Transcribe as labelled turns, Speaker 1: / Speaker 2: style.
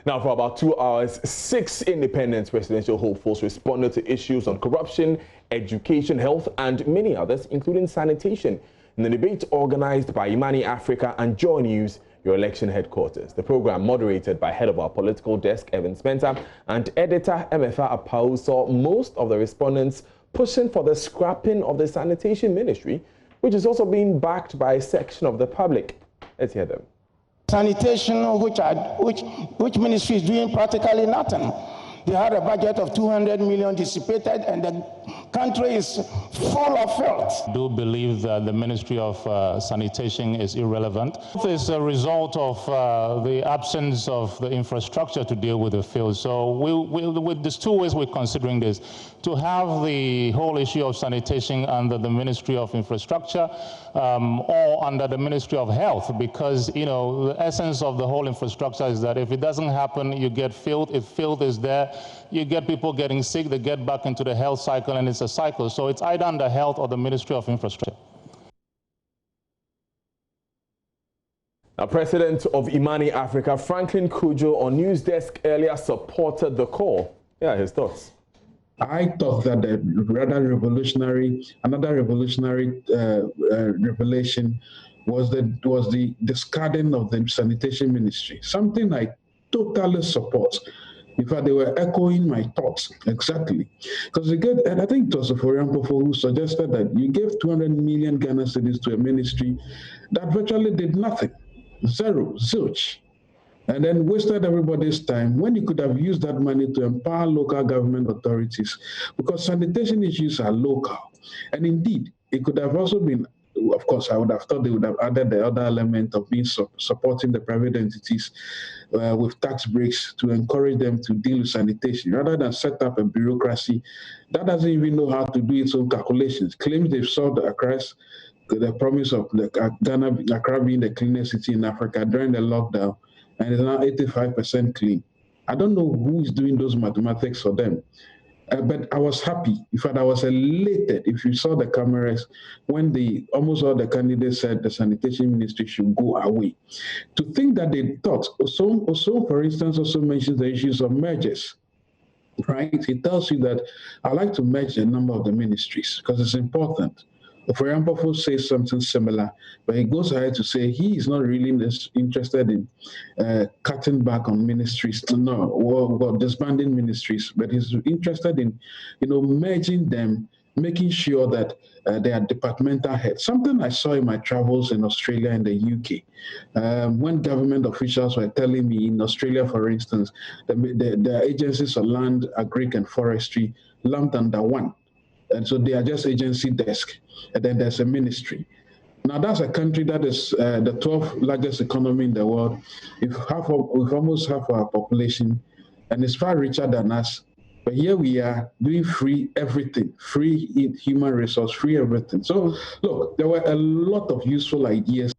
Speaker 1: Now, for about 2 hours, 6 independent presidential hopefuls responded to issues on corruption, education, health, and many others, including sanitation, in the debate organized by Imani Africa and JoyNews, your election headquarters. The program, moderated by head of our political desk, Evan Spencer, and editor Emefa Apau, saw most of the respondents pushing for the scrapping of the Sanitation Ministry, which is also being backed by a section of the public. Let's hear them.
Speaker 2: Sanitation, which ministry is doing practically nothing. They had a budget of 200 million dissipated, and the country is full of filth.
Speaker 3: I do believe that the Ministry of Sanitation is irrelevant. It's a result of the absence of the infrastructure to deal with the filth. So there's two ways we're considering this: to have the whole issue of sanitation under the Ministry of Infrastructure or under the Ministry of Health, because, you know, the essence of the whole infrastructure is that if it doesn't happen, you get filth. If filth is there, you get people getting sick, they get back into the health cycle, and it's a cycle. So it's either under health or the Ministry of Infrastructure.
Speaker 1: Now, President of Imani Africa, Franklin Kujo, on News Desk earlier supported the call. Yeah, his thoughts.
Speaker 4: I thought that another revolutionary revelation was the discarding of the Sanitation Ministry, something I totally support. In fact, they were echoing my thoughts exactly. Because and I think it was Forian Pofo who suggested that you gave 200 million Ghana cedis to a ministry that virtually did nothing. Zero, zilch. And then wasted everybody's time when you could have used that money to empower local government authorities, because sanitation issues are local. And indeed, it could have also been, of course, I would have thought they would have added the other element of being supporting the private entities with tax breaks to encourage them to deal with sanitation, rather than set up a bureaucracy that doesn't even know how to do its own calculations. Claims they've solved the promise of Accra being the cleanest city in Africa during the lockdown, and it's now 85% clean. I don't know who is doing those mathematics for them. But I was happy. In fact, I was elated. If you saw the cameras, when almost all the candidates said the Sanitation Ministry should go away. To think that they thought, Oso, for instance, also mentions the issues of mergers, right? It tells you that I like to merge a number of the ministries because it's important. Forian Pofo says something similar, but he goes ahead to say he is not really interested in cutting back on ministries, or disbanding ministries, but he's interested in, merging them, making sure that they are departmental heads. Something I saw in my travels in Australia and the UK, when government officials were telling me in Australia, for instance, the agencies of land, agric, and forestry lumped under one. And so they are just agency desk, and then there's a ministry. Now that's a country that is the 12th largest economy in the world, with almost half our population, and it's far richer than us. But here we are doing free everything, free human resource, free everything. So look, there were a lot of useful ideas